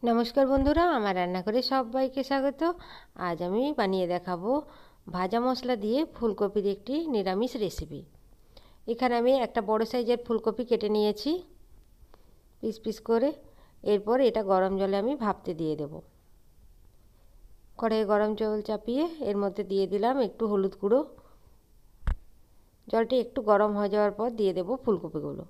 নমস্কার বন্ধুরা, আমার রান্নাঘরে সবাইকে স্বাগত। আজ আমি বানিয়ে দেখাবো ভাজা মশলা দিয়ে ফুলকপির একটি নিরামিষ রেসিপি। এখানে আমি একটা বড় সাইজের ফুলকপি কেটে নিয়েছি পিস পিস করে। এরপর এটা গরম জলে আমি ভাপতে দিয়ে দেব। কড়াইয়ে গরম জল চাপিয়ে এর মধ্যে দিয়ে দিলাম একটু হলুদ গুঁড়ো। জলটি একটু গরম হয়ে যাওয়ার পর দিয়ে দেব ফুলকপিগুলো।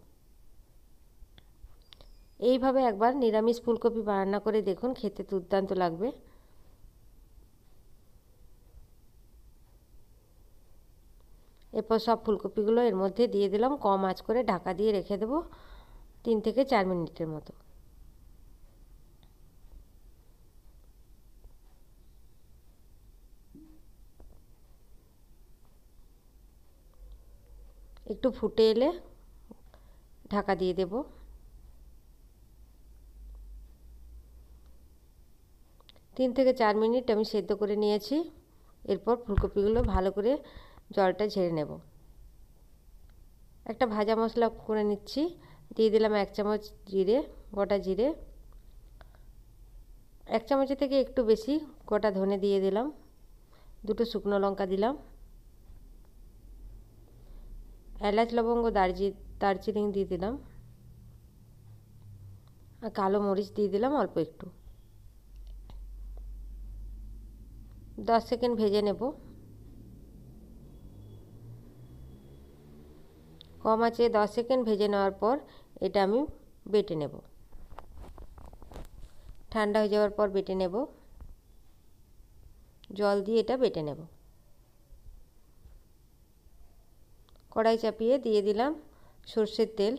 এইভাবে একবার নিরামিষ ফুলকপি রান্না করে দেখুন, খেতে দুর্দান্ত লাগবে। এরপর সব ফুলকপিগুলো এর মধ্যে দিয়ে দিলাম, কম আঁচ করে ঢাকা দিয়ে রেখে দেবো 3 থেকে 4 মিনিটের মতো। একটু ফুটে এলে ঢাকা দিয়ে দেব। 3 থেকে 4 মিনিট আমি সেদ্ধ করে নিয়েছি। এরপর ফুলকপিগুলো ভালো করে জলটা ঝেড়ে নেব। একটা ভাজা মশলা করে নিচ্ছি। দিয়ে দিলাম 1 চামচ জিরে, গোটা জিরে। 1 চামচের থেকে একটু বেশি গোটা ধনে দিয়ে দিলাম। 2টো শুকনো লঙ্কা দিলাম। এলাচ, লবঙ্গ, দারচিনি দিয়ে দিলাম। আর কালো মরিচ দিয়ে দিলাম অল্প একটু। 10 সেকেন্ড ভেজে নেব। কম আঁচে 10 সেকেন্ড ভেজে নেওয়ার পর এটা আমি বেটে নেব। ঠান্ডা হয়ে যাওয়ার পর বেটে নেব। জল দিয়ে এটা বেটে নেব। কড়াই চাপিয়ে দিয়ে দিলাম সর্ষের তেল।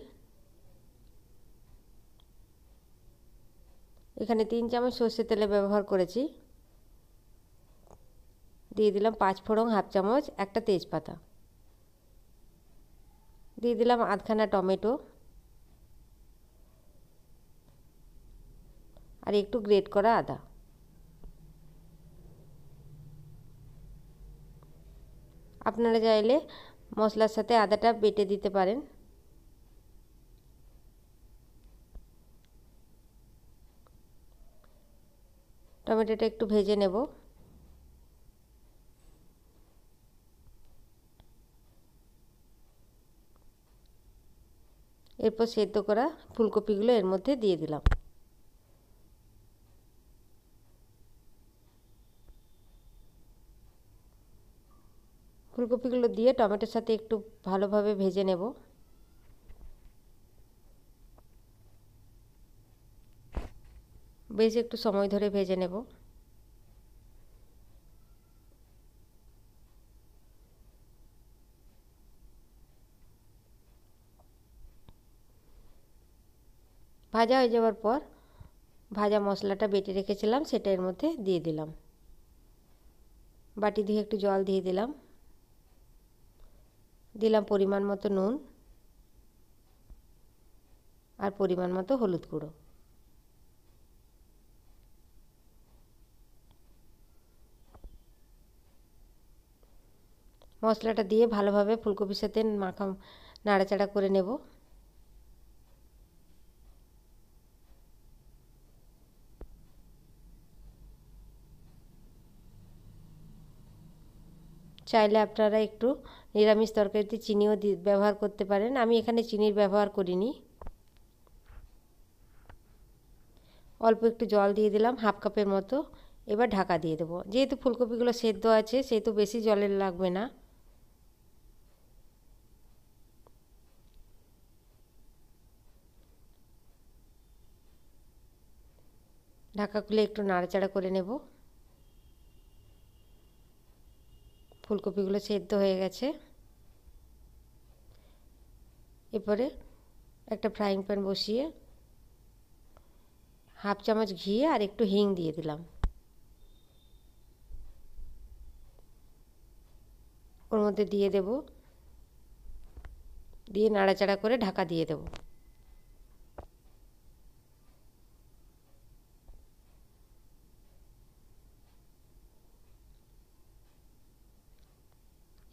এখানে 3 চামচ সর্ষের তেলে ব্যবহার করেছি। দিয়ে দিলাম 5 ফোড়ন, হাফ চামচ, একটা তেজপাতা। দিয়ে দিলাম আধখানা টমেটো আর একটু গ্রেট করা আদা। আপনারা চাইলে মশলার সাথে আদাটা বেটে দিতে পারেন। টমেটোটা একটু ভেজে নেব। এরপর সেদ্ধ করা ফুলকপিগুলো এর মধ্যে দিয়ে দিলাম। ফুলকপিগুলো দিয়ে টমেটোর সাথে একটু ভালোভাবে ভেজে নেব। বেশ একটু সময় ধরে ভেজে নেব। ভাজা হয়ে যাওয়ার পর ভাজা মশলাটা বেটে রেখেছিলাম সেটা এর মধ্যে দিয়ে দিলাম। বাটি দিয়ে একটু জল দিয়ে দিলাম। দিলাম পরিমাণ মতো নুন আর পরিমাণ মতো হলুদ গুঁড়ো। মশলাটা দিয়ে ভালোভাবে ফুলকপির সাথে নাড়াচাড়া করে নেব। চাইলে আপনারা একটু নিরামিষ তরকারিতে চিনিও ব্যবহার করতে পারেন। আমি এখানে চিনির ব্যবহার করিনি। অল্প একটু জল দিয়ে দিলাম, হাফ কাপের মতো। এবার ঢাকা দিয়ে দেবো। যেহেতু ফুলকপিগুলো সেদ্ধ আছে সেহেতু বেশি জলের লাগবে না। ঢাকা খুলে একটু নাড়াচাড়া করে নেব। ফুলকপিগুলো সেদ্ধ হয়ে গেছে। এরপরে একটা ফ্রাইং প্যান বসিয়ে হাফ চামচ ঘি আর একটু হিং দিয়ে দিলাম। ওর মধ্যে দিয়ে দেব। দিয়ে নাড়াচাড়া করে ঢাকা দিয়ে দেব।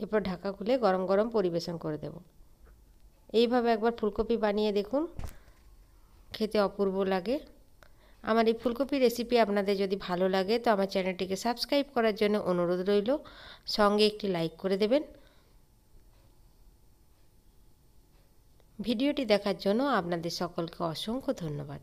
এরপর ঢাকা খুলে গরম গরম পরিবেশন করে দেব। এইভাবে একবার ফুলকপি বানিয়ে দেখুন, খেতে অপূর্ব লাগে। আমার এই ফুলকপি রেসিপি আপনাদের যদি ভালো লাগে তো আমার চ্যানেলটিকে সাবস্ক্রাইব করার জন্য অনুরোধ রইল, সঙ্গে একটি লাইক করে দেবেন। ভিডিওটি দেখার জন্য আপনাদের সকলকে অসংখ্য ধন্যবাদ।